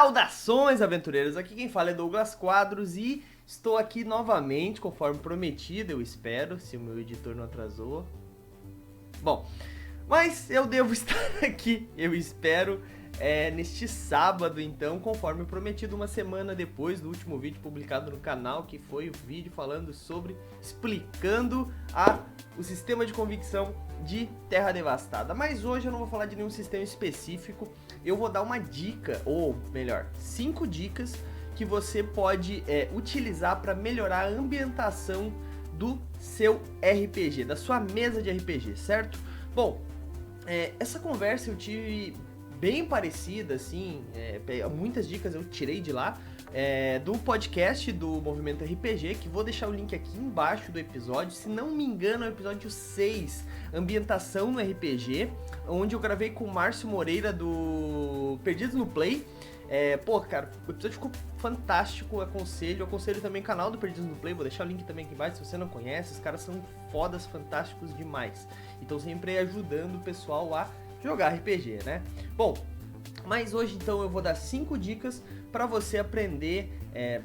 Saudações, aventureiros! Aqui quem fala é Douglas Quadros e estou aqui novamente, conforme prometido, eu espero, se o meu editor não atrasou. Bom, mas eu devo estar aqui, eu espero, neste sábado, então, conforme prometido, uma semana depois do último vídeo publicado no canal, que foi o vídeo falando sobre, explicando o sistema de convicção de Terra Devastada. Mas hoje eu não vou falar de nenhum sistema específico, eu vou dar uma dica, ou melhor, 5 dicas que você pode utilizar para melhorar a ambientação do seu RPG, da sua mesa de RPG, certo? Bom, essa conversa eu tive bem parecida, assim, muitas dicas eu tirei de lá, do podcast do Movimento RPG, que vou deixar o link aqui embaixo do episódio, se não me engano é o episódio 6, Ambientação no RPG, onde eu gravei com o Márcio Moreira do Perdidos no Play. Pô, cara, o episódio ficou fantástico, aconselho também o canal do Perdidos no Play, vou deixar o link também aqui embaixo se você não conhece, os caras são fodas, fantásticos demais, então sempre ajudando o pessoal a jogar RPG, né? Bom, mas hoje então eu vou dar 5 dicas para você aprender,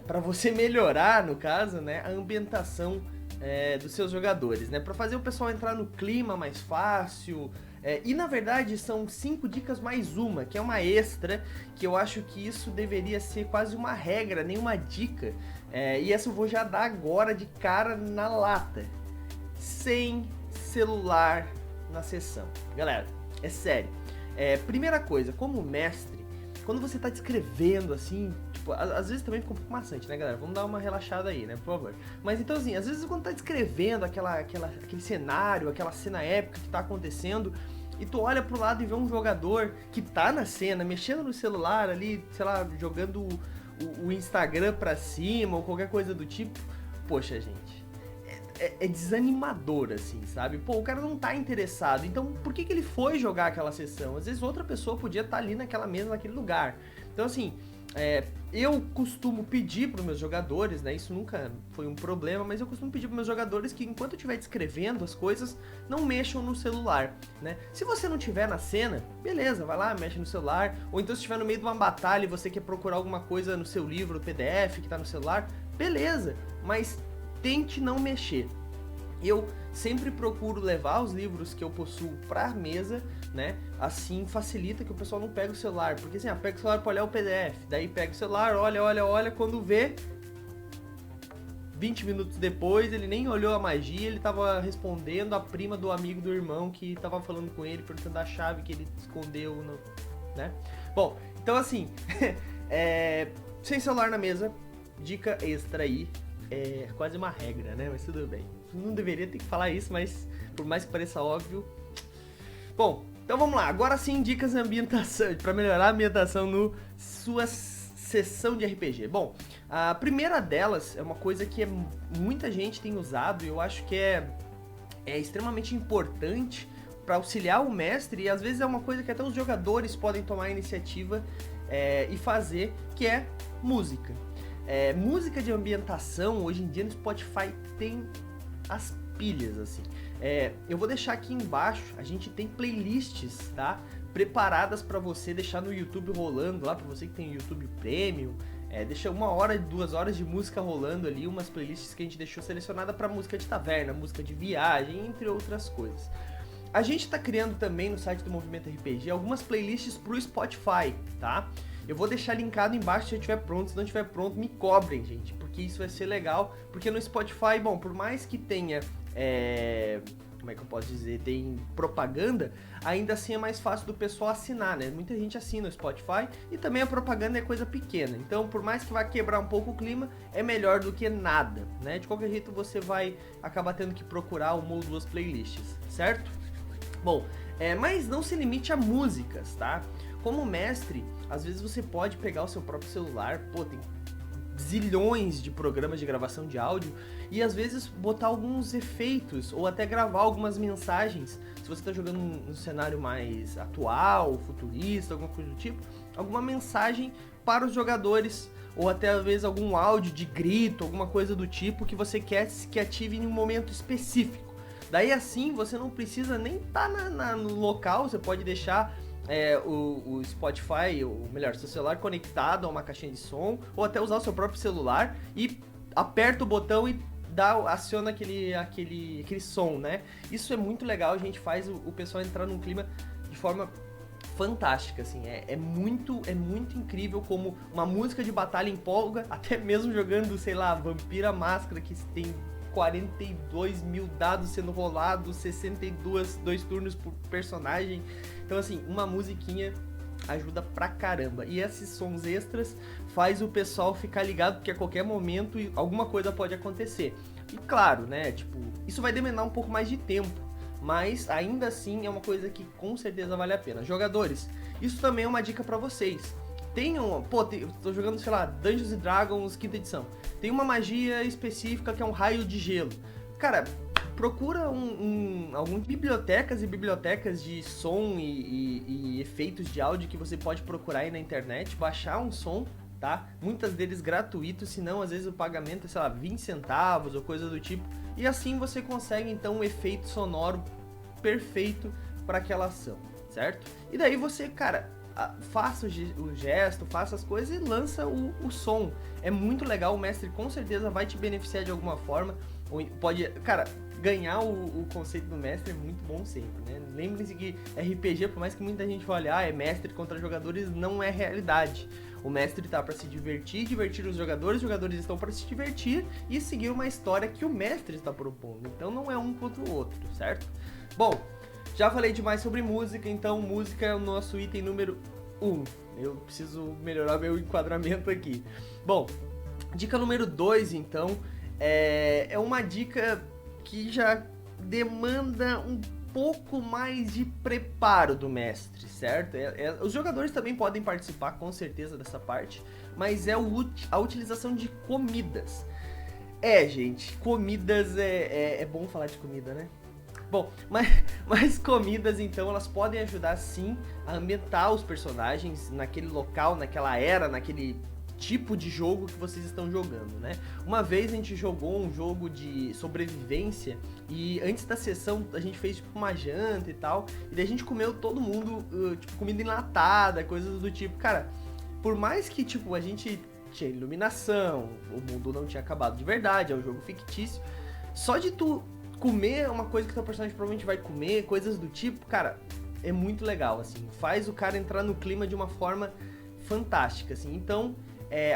para você melhorar, no caso, né, a ambientação dos seus jogadores, né, para fazer o pessoal entrar no clima mais fácil. E na verdade são 5 dicas mais uma, que é uma extra, que eu acho que isso deveria ser quase uma regra, nem uma dica. E essa eu vou já dar agora de cara na lata. Sem celular na sessão. Galera, é sério. Primeira coisa, como mestre, quando você tá descrevendo assim, tipo, às vezes também fica um pouco maçante, né, galera? Vamos dar uma relaxada aí, né, por favor. Mas então assim, às vezes quando tá descrevendo aquele cenário, aquela cena épica que tá acontecendo, e tu olha pro lado e vê um jogador que tá na cena, mexendo no celular ali, sei lá, jogando o Instagram pra cima ou qualquer coisa do tipo, poxa, gente, é desanimador, assim, sabe? Pô, o cara não tá interessado, então por que ele foi jogar aquela sessão? Às vezes outra pessoa podia estar ali naquela mesa, naquele lugar. Então, assim, eu costumo pedir pros meus jogadores, né? Isso nunca foi um problema, mas eu costumo pedir pros meus jogadores que enquanto eu estiver descrevendo as coisas, não mexam no celular, né? Se você não estiver na cena, beleza, vai lá, mexe no celular. Ou então se estiver no meio de uma batalha e você quer procurar alguma coisa no seu livro, PDF, que tá no celular, beleza, mas tente não mexer. Eu sempre procuro levar os livros que eu possuo pra mesa, né? Assim facilita que o pessoal não pega o celular. Porque assim, pega o celular pra olhar o PDF. Daí pega o celular, olha. Quando vê, 20 minutos depois, ele nem olhou a magia, ele tava respondendo a prima do amigo do irmão que tava falando com ele, perguntando a chave que ele escondeu, né? Bom, então assim, sem celular na mesa, dica extra aí. É quase uma regra, né? Mas tudo bem. Não deveria ter que falar isso, mas por mais que pareça óbvio. Bom, então vamos lá. Agora sim, dicas de ambientação, para melhorar a ambientação no sua sessão de RPG. Bom, a primeira delas é uma coisa que muita gente tem usado e eu acho que é extremamente importante para auxiliar o mestre, e às vezes é uma coisa que até os jogadores podem tomar a iniciativa e fazer, que é música. Música de ambientação, hoje em dia no Spotify tem as pilhas, assim. Eu vou deixar aqui embaixo, a gente tem playlists, tá? Preparadas para você deixar no YouTube rolando lá, para você que tem YouTube Premium. Deixa 1 hora, 2 horas de música rolando ali, umas playlists que a gente deixou selecionada para música de taverna, música de viagem, entre outras coisas. A gente tá criando também no site do Movimento RPG algumas playlists pro Spotify, tá? Eu vou deixar linkado embaixo se estiver pronto, se não estiver pronto, me cobrem, gente, porque isso vai ser legal, porque no Spotify, bom, por mais que tenha, como é que eu posso dizer, tem propaganda, ainda assim é mais fácil do pessoal assinar, né? Muita gente assina o Spotify e também a propaganda é coisa pequena, então por mais que vá quebrar um pouco o clima, é melhor do que nada, né? De qualquer jeito você vai acabar tendo que procurar 1 ou 2 playlists, certo? Bom, mas não se limite a músicas, tá? Como mestre, às vezes você pode pegar o seu próprio celular, pô, tem zilhões de programas de gravação de áudio, e às vezes botar alguns efeitos, ou até gravar algumas mensagens, se você está jogando num cenário mais atual, futurista, alguma coisa do tipo, alguma mensagem para os jogadores, ou até às vezes algum áudio de grito, alguma coisa do tipo que você quer que ative em um momento específico. Daí assim você não precisa nem estar no local, você pode deixar o Spotify, ou melhor, seu celular conectado a uma caixinha de som, ou até usar o seu próprio celular e aperta o botão e aciona aquele som, né? Isso é muito legal, a gente faz o pessoal entrar num clima de forma fantástica, assim, é muito incrível como uma música de batalha empolga, até mesmo jogando, sei lá, Vampira Máscara, que tem 42 mil dados sendo rolados, 2 turnos por personagem. Então, assim, uma musiquinha ajuda pra caramba. E esses sons extras faz o pessoal ficar ligado, porque a qualquer momento alguma coisa pode acontecer. E claro, né, tipo, isso vai demandar um pouco mais de tempo, mas ainda assim é uma coisa que com certeza vale a pena. Jogadores, isso também é uma dica pra vocês. Tô jogando, sei lá, Dungeons & Dragons 5ª edição. Tem uma magia específica que é um raio de gelo. Cara, procura algumas bibliotecas e bibliotecas de som e efeitos de áudio que você pode procurar aí na internet, baixar um som, tá? Muitas deles gratuitos, senão às vezes o pagamento é, sei lá, 20 centavos ou coisa do tipo. E assim você consegue então um efeito sonoro perfeito para aquela ação, certo? E daí você, cara, faça o gesto, faça as coisas e lança o som. É muito legal, o mestre com certeza vai te beneficiar de alguma forma. Pode, cara, ganhar o conceito do mestre é muito bom sempre, né? Lembrem-se que RPG, por mais que muita gente fale, é mestre contra jogadores, não é realidade. O mestre tá para se divertir os jogadores estão para se divertir e seguir uma história que o mestre está propondo. Então não é um contra o outro, certo? Bom, já falei demais sobre música, então música é o nosso item número 1. Eu preciso melhorar meu enquadramento aqui. Bom, dica número 2, então, é uma dica que já demanda um pouco mais de preparo do mestre, certo? Os jogadores também podem participar, com certeza, dessa parte, mas é a utilização de comidas. Gente, comidas é bom falar de comida, né? Bom, mas comidas, então, elas podem ajudar, sim, a ambientar os personagens naquele local, naquela era, naquele tipo de jogo que vocês estão jogando, né? Uma vez a gente jogou um jogo de sobrevivência e antes da sessão a gente fez, tipo, uma janta e tal, e daí a gente comeu todo mundo, tipo, comida enlatada, coisas do tipo. Cara, por mais que, tipo, a gente tinha iluminação, o mundo não tinha acabado de verdade, é um jogo fictício, só de tu comer uma coisa que teu personagem provavelmente vai comer, coisas do tipo, cara, é muito legal, assim, faz o cara entrar no clima de uma forma fantástica, assim. Então,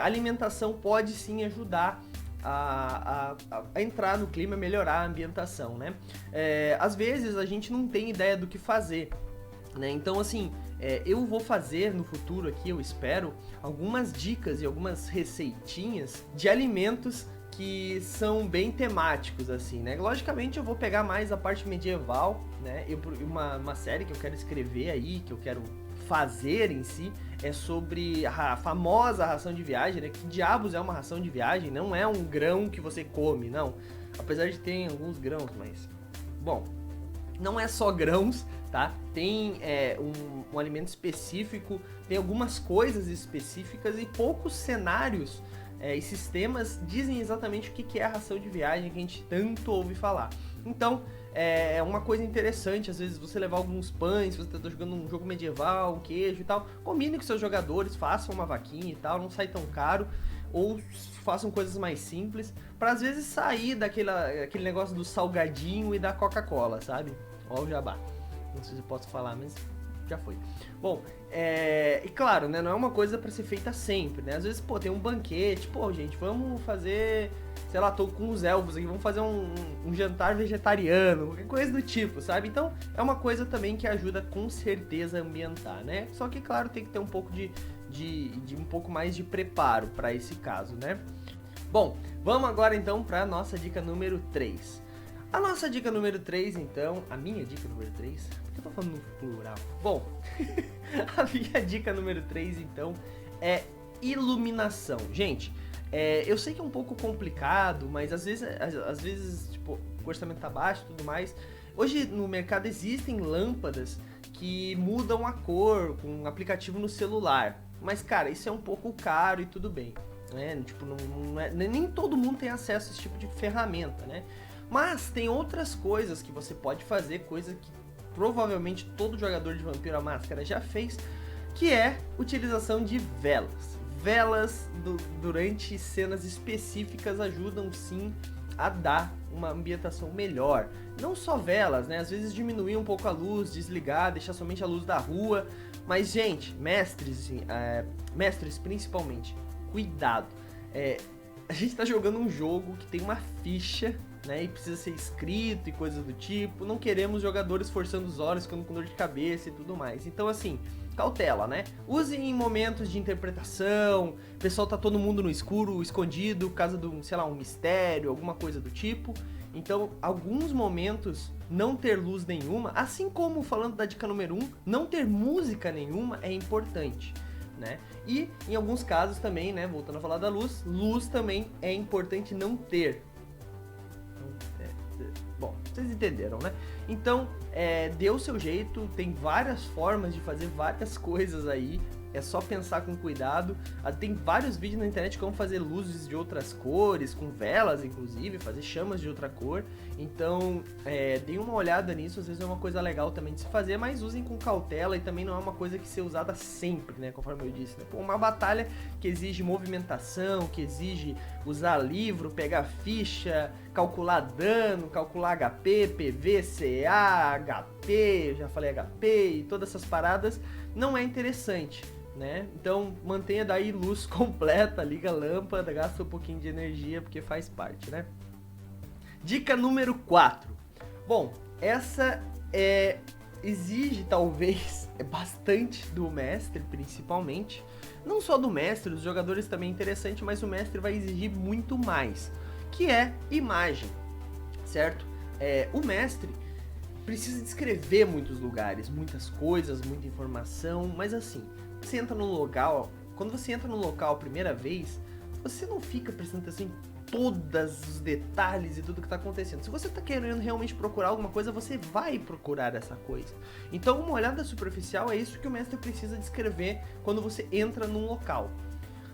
a alimentação pode sim ajudar a entrar no clima, melhorar a ambientação, né? Às vezes a gente não tem ideia do que fazer, né? Então, assim, eu vou fazer no futuro aqui, eu espero, algumas dicas e algumas receitinhas de alimentos que são bem temáticos, assim, né? Logicamente eu vou pegar mais a parte medieval, né? Uma série que eu quero escrever aí, que eu quero fazer em si, é sobre a famosa ração de viagem, né? Que diabos é uma ração de viagem? Não é um grão que você come, não. Apesar de ter alguns grãos, mas... Bom, não é só grãos, tá? Tem um alimento específico, tem algumas coisas específicas e poucos cenários e sistemas dizem exatamente o que é a ração de viagem que a gente tanto ouve falar. Então, é uma coisa interessante, às vezes, você levar alguns pães, se você está jogando um jogo medieval, um queijo e tal, combine com seus jogadores, façam uma vaquinha e tal, não sai tão caro, ou façam coisas mais simples, para às vezes sair aquele negócio do salgadinho e da Coca-Cola, sabe? Ó o jabá. Não sei se eu posso falar, mas já foi. Bom, e claro, né, não é uma coisa pra ser feita sempre, né? Às vezes, tem um banquete, gente, vamos fazer, sei lá, tô com os elfos aqui, vamos fazer um jantar vegetariano, qualquer coisa do tipo, sabe? Então, é uma coisa também que ajuda com certeza a ambientar, né? Só que, claro, tem que ter um pouco de um pouco mais de preparo pra esse caso, né? Bom, vamos agora então pra nossa dica número 3. A nossa dica número 3, então, a minha dica número 3, por que eu tô falando no plural? Bom, a minha dica número 3, então, é iluminação. Gente, eu sei que é um pouco complicado, mas às vezes tipo, o orçamento tá baixo e tudo mais. Hoje no mercado existem lâmpadas que mudam a cor com um aplicativo no celular. Mas, cara, isso é um pouco caro e tudo bem, né? Tipo, nem todo mundo tem acesso a esse tipo de ferramenta, né? Mas tem outras coisas que você pode fazer, coisa que provavelmente todo jogador de Vampiro à Máscara já fez, que é utilização de velas. Velas durante cenas específicas ajudam sim a dar uma ambientação melhor. Não só velas, né? Às vezes diminuir um pouco a luz, desligar, deixar somente a luz da rua. Mas, gente, mestres principalmente, cuidado. A gente tá jogando um jogo que tem uma ficha, né? E precisa ser escrito e coisas do tipo. Não queremos jogadores forçando os olhos, ficando com dor de cabeça e tudo mais. Então, assim, cautela, né? Use em momentos de interpretação, o pessoal tá todo mundo no escuro, escondido, por causa de sei lá, um mistério, alguma coisa do tipo. Então, alguns momentos, não ter luz nenhuma, assim como, falando da dica número 1, não ter música nenhuma é importante, né? E, em alguns casos também, né, voltando a falar da luz, luz também é importante não ter. Bom, vocês entenderam, né? Então, dê o seu jeito, tem várias formas de fazer várias coisas aí, é só pensar com cuidado. Tem vários vídeos na internet como fazer luzes de outras cores, com velas inclusive, fazer chamas de outra cor. Então, deem uma olhada nisso, às vezes é uma coisa legal também de se fazer, mas usem com cautela e também não é uma coisa que ser usada sempre, né, conforme eu disse, né? Pô, uma batalha que exige movimentação, que exige usar livro, pegar ficha, calcular dano, calcular HP, PV, CA, HP, já falei HP e todas essas paradas, não é interessante, né? Então mantenha daí luz completa, liga a lâmpada, gasta um pouquinho de energia porque faz parte, né? Dica número 4. Bom, essa exige talvez bastante do mestre, principalmente. Não só do mestre, os jogadores também é interessante, mas o mestre vai exigir muito mais, que é imagem, certo? O mestre precisa descrever muitos lugares, muitas coisas, muita informação, mas assim, você entra num local, quando você entra num local a primeira vez, você não fica prestando atenção em todos os detalhes e tudo que tá acontecendo. Se você tá querendo realmente procurar alguma coisa, você vai procurar essa coisa. Então, uma olhada superficial é isso que o mestre precisa descrever quando você entra num local.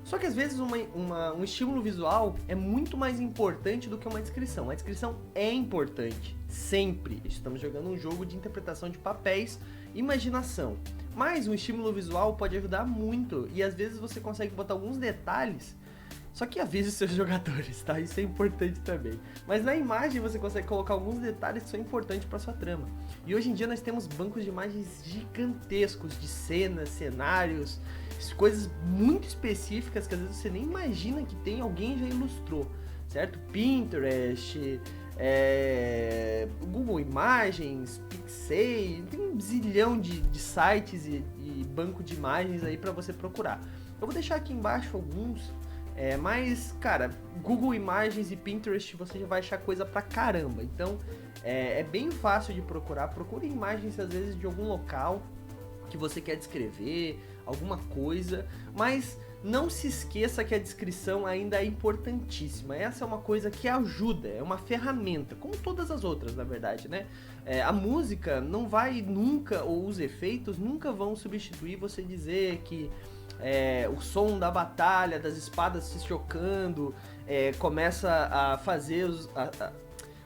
Só que às vezes um estímulo visual é muito mais importante do que uma descrição. A descrição é importante, sempre. Estamos jogando um jogo de interpretação de papéis, imaginação. Mas um estímulo visual pode ajudar muito e às vezes você consegue botar alguns detalhes. Só que avise os seus jogadores, tá? Isso é importante também. Mas na imagem você consegue colocar alguns detalhes que são importantes para sua trama. E hoje em dia nós temos bancos de imagens gigantescos de cenas, cenários, coisas muito específicas que às vezes você nem imagina que tem, alguém já ilustrou, certo? Pinterest, Google Imagens, Pixel, tem um zilhão de sites e banco de imagens aí para você procurar. Eu vou deixar aqui embaixo alguns. Mas, cara, Google Imagens e Pinterest você já vai achar coisa pra caramba. Então, é bem fácil de procurar. Procure imagens, às vezes, de algum local que você quer descrever, alguma coisa. Mas não se esqueça que a descrição ainda é importantíssima. Essa é uma coisa que ajuda, é uma ferramenta, como todas as outras, na verdade, né? A música não vai nunca, ou os efeitos nunca vão substituir você dizer que o som da batalha, das espadas se chocando, começa a fazer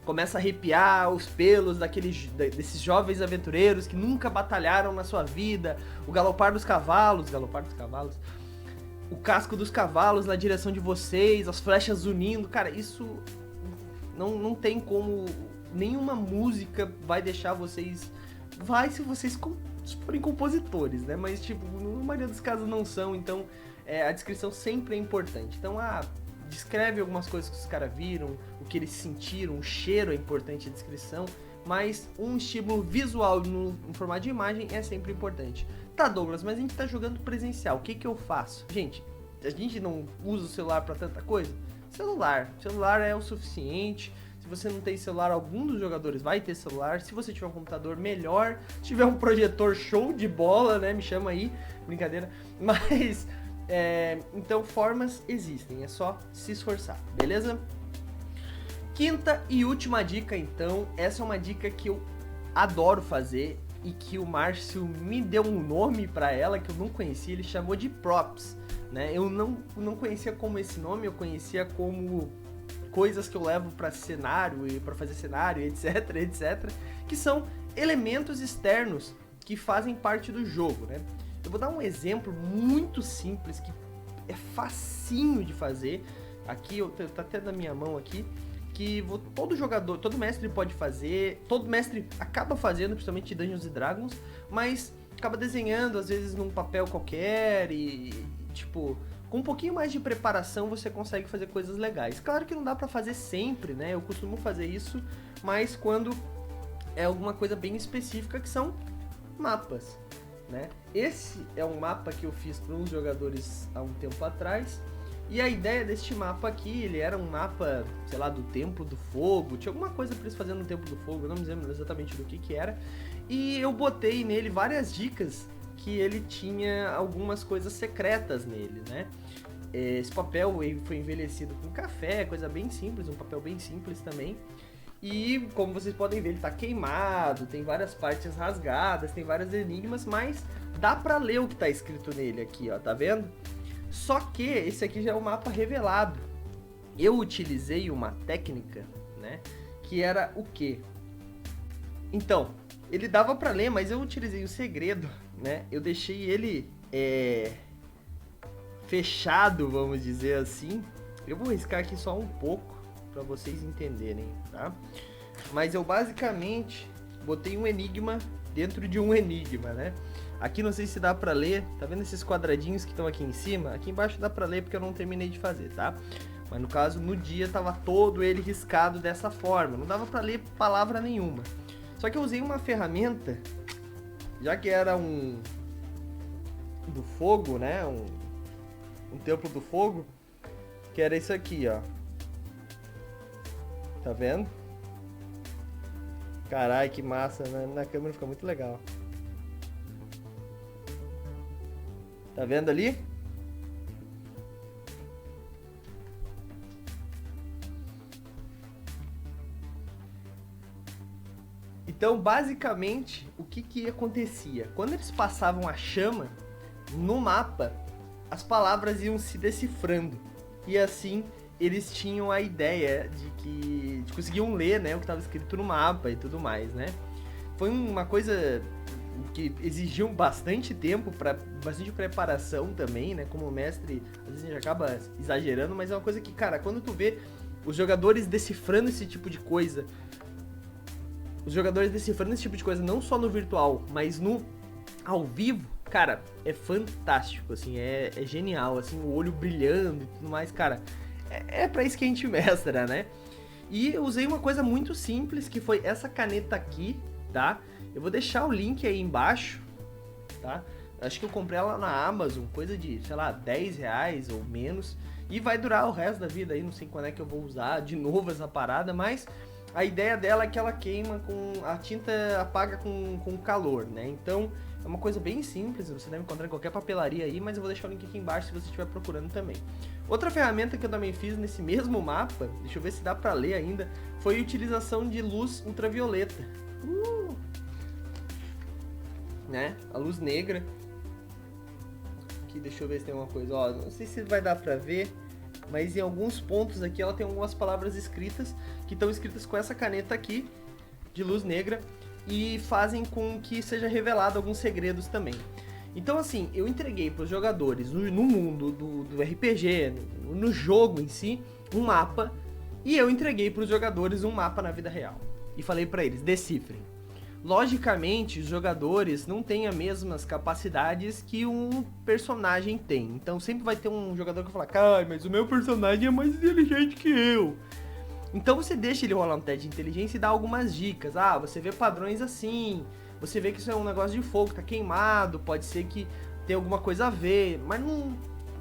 começa a arrepiar os pelos desses jovens aventureiros que nunca batalharam na sua vida, o galopar dos cavalos, o casco dos cavalos na direção de vocês, as flechas unindo, cara, isso não tem como, nenhuma música vai deixar vocês, se vocês forem compositores, né? Mas, tipo, na maioria dos casos não são, então a descrição sempre é importante. Então, descreve algumas coisas que os caras viram, o que eles sentiram, o cheiro é importante a descrição, mas um estímulo visual em formato de imagem é sempre importante. Tá, Douglas, mas a gente tá jogando presencial, o que eu faço? Gente, a gente não usa o celular pra tanta coisa? Celular é o suficiente. Se você não tem celular, algum dos jogadores vai ter celular. Se você tiver um computador, melhor. Se tiver um projetor, show de bola, né? Me chama aí, brincadeira. Mas, então formas existem, é só se esforçar, beleza? Quinta e última dica, então. Essa é uma dica que eu adoro fazer e que o Márcio me deu um nome pra ela que eu não conhecia. Ele chamou de props, né? Eu não conhecia como esse nome, eu conhecia como coisas que eu levo para cenário e para fazer cenário, etc, que são elementos externos que fazem parte do jogo, né? Eu vou dar um exemplo muito simples, que é facinho de fazer. Aqui, tá até na minha mão aqui, que todo jogador, todo mestre pode fazer, todo mestre acaba fazendo, principalmente Dungeons & Dragons, mas acaba desenhando, às vezes, num papel qualquer e, tipo, com um pouquinho mais de preparação você consegue fazer coisas legais. Claro que não dá pra fazer sempre, né? Eu costumo fazer isso, mas quando é alguma coisa bem específica, que são mapas, né? Esse é um mapa que eu fiz para uns jogadores há um tempo atrás, e a ideia deste mapa aqui, ele era um mapa, sei lá, do Templo do Fogo, tinha alguma coisa para eles fazerem no Templo do Fogo, eu não me lembro exatamente do que era, e eu botei nele várias dicas que ele tinha algumas coisas secretas nele, né? Esse papel foi envelhecido com café, coisa bem simples, um papel bem simples também. E como vocês podem ver, ele tá queimado, tem várias partes rasgadas, tem vários enigmas, mas dá pra ler o que tá escrito nele aqui, ó, tá vendo? Só que esse aqui já é o mapa revelado. Eu utilizei uma técnica, né, que era o quê? Então, ele dava pra ler, mas eu utilizei o segredo, né? Eu deixei ele fechado, vamos dizer assim. Eu vou riscar aqui só um pouco para vocês entenderem, tá? Mas eu basicamente botei um enigma dentro de um enigma, né? Aqui não sei se dá pra ler, tá vendo esses quadradinhos que estão aqui em cima? Aqui embaixo dá pra ler porque eu não terminei de fazer, tá? Mas no caso, no dia tava todo ele riscado dessa forma, não dava pra ler palavra nenhuma. Só que eu usei uma ferramenta, já que era um do fogo, né? Um templo do fogo, que era isso aqui, ó. Tá vendo? Caralho, que massa, né? Na câmera fica muito legal. Tá vendo ali? Então, basicamente, o que acontecia? Quando eles passavam a chama no mapa, as palavras iam se decifrando. E assim, eles tinham a ideia de conseguiam ler, né, o que estava escrito no mapa e tudo mais, né? Foi uma coisa que exigiu bastante tempo, bastante preparação também, né? Como mestre, às vezes a gente acaba exagerando, mas é uma coisa que, cara, quando tu vê os jogadores decifrando esse tipo de coisa, não só no virtual, mas no ao vivo, cara, é fantástico, assim, é genial, assim, o olho brilhando e tudo mais, cara, é pra isso que a gente mestra, né? E eu usei uma coisa muito simples, que foi essa caneta aqui, tá? Eu vou deixar o link aí embaixo, tá? Acho que eu comprei ela na Amazon, coisa de, sei lá, 10 reais ou menos, e vai durar o resto da vida aí, não sei quando é que eu vou usar de novo essa parada, mas a ideia dela é que ela queima com... a tinta apaga com calor, né? Então, é uma coisa bem simples, você deve encontrar em qualquer papelaria aí, mas eu vou deixar o link aqui embaixo se você estiver procurando também. Outra ferramenta que eu também fiz nesse mesmo mapa, deixa eu ver se dá pra ler ainda, foi a utilização de luz ultravioleta. Né? A luz negra. Aqui, deixa eu ver se tem alguma coisa. Ó, não sei se vai dar pra ver, mas em alguns pontos aqui ela tem algumas palavras escritas, que estão escritas com essa caneta aqui, de luz negra, e fazem com que seja revelado alguns segredos também. Então, assim, eu entreguei para os jogadores no mundo do RPG, no jogo em si, um mapa, e eu entreguei para os jogadores um mapa na vida real. E falei para eles, decifrem. Logicamente, os jogadores não têm as mesmas capacidades que um personagem tem. Então, sempre vai ter um jogador que vai falar, cara, mas o meu personagem é mais inteligente que eu. Então, você deixa ele rolar um teste de inteligência e dá algumas dicas. Ah, você vê padrões assim... Você vê que isso é um negócio de fogo, tá queimado, pode ser que tenha alguma coisa a ver, mas não...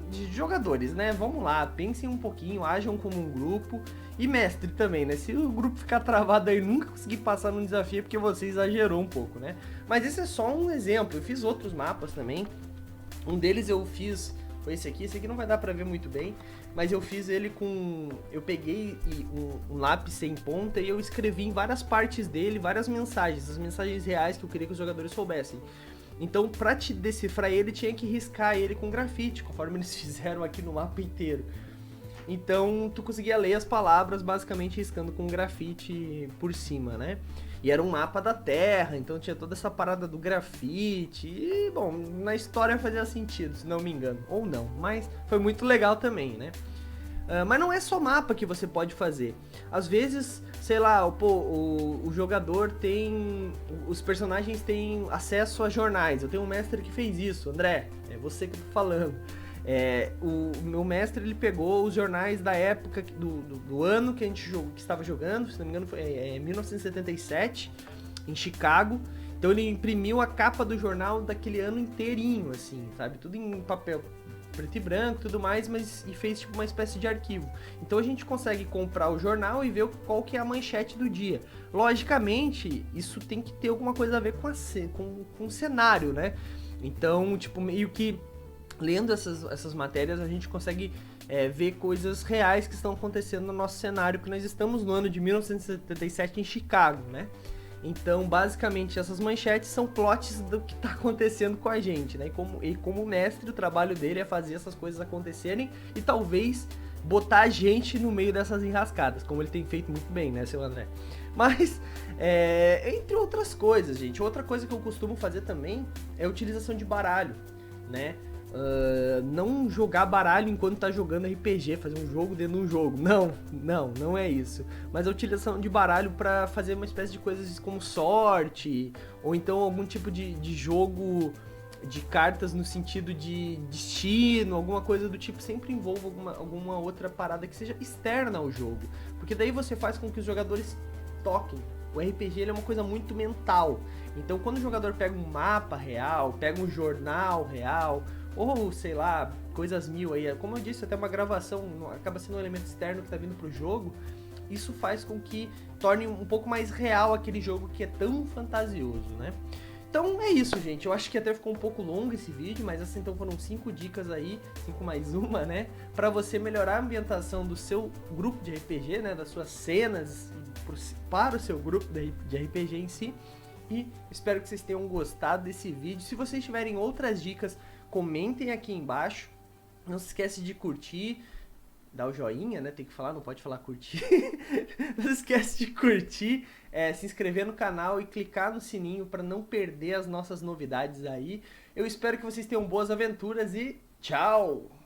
De jogadores, né? Vamos lá, pensem um pouquinho, ajam como um grupo. E mestre também, né? Se o grupo ficar travado aí, nunca conseguir passar num desafio é porque você exagerou um pouco, né? Mas esse é só um exemplo, eu fiz outros mapas também. Um deles eu fiz, foi esse aqui não vai dar pra ver muito bem, mas eu fiz ele com... Eu peguei um lápis sem ponta e eu escrevi em várias partes dele, várias mensagens, as mensagens reais que eu queria que os jogadores soubessem. Então, pra te decifrar ele, tinha que riscar ele com grafite, conforme eles fizeram aqui no mapa inteiro. Então tu conseguia ler as palavras basicamente riscando com grafite por cima, né? E era um mapa da Terra, então tinha toda essa parada do grafite. E, bom, na história fazia sentido, se não me engano. Ou não, mas foi muito legal também, né? Mas não é só mapa que você pode fazer. Às vezes, sei lá, o jogador tem... Os personagens têm acesso a jornais. Eu tenho um mestre que fez isso, André. É você que eu tô falando. O meu mestre, ele pegou os jornais da época do ano que a gente que estava jogando. Se não me engano, foi 1977, em Chicago. Então ele imprimiu a capa do jornal daquele ano inteirinho, assim, sabe? Tudo em papel preto e branco e tudo mais, e fez tipo uma espécie de arquivo. Então a gente consegue comprar o jornal e ver qual que é a manchete do dia. Logicamente, isso tem que ter alguma coisa a ver com o cenário, né? Então, tipo, meio que lendo essas matérias a gente consegue ver coisas reais que estão acontecendo no nosso cenário, que nós estamos no ano de 1977 em Chicago, né? Então, basicamente, essas manchetes são plots do que está acontecendo com a gente, né? E como mestre, o trabalho dele é fazer essas coisas acontecerem e talvez botar a gente no meio dessas enrascadas, como ele tem feito muito bem, né, seu André? Mas, entre outras coisas, gente, outra coisa que eu costumo fazer também é a utilização de baralho, né? Não jogar baralho enquanto tá jogando RPG, fazer um jogo dentro de um jogo. Não é isso. Mas a utilização de baralho para fazer uma espécie de coisas como sorte, ou então algum tipo de jogo de cartas no sentido de destino, alguma coisa do tipo, sempre envolva alguma outra parada que seja externa ao jogo. Porque daí você faz com que os jogadores toquem. O RPG ele é uma coisa muito mental. Então quando o jogador pega um mapa real, pega um jornal real, ou sei lá, coisas mil aí, como eu disse, até uma gravação acaba sendo um elemento externo que tá vindo pro jogo, isso faz com que torne um pouco mais real aquele jogo que é tão fantasioso, né? Então é isso, gente, eu acho que até ficou um pouco longo esse vídeo, mas assim, então foram 5 dicas aí, 5 mais uma, né? Pra você melhorar a ambientação do seu grupo de RPG, né? Das suas cenas para o seu grupo de RPG em si. E espero que vocês tenham gostado desse vídeo. Se vocês tiverem outras dicas, comentem aqui embaixo. Não se esquece de curtir, dar o joinha, né? Tem que falar, não pode falar curtir. Não se esquece de curtir, se inscrever no canal e clicar no sininho para não perder as nossas novidades aí. Eu espero que vocês tenham boas aventuras e tchau!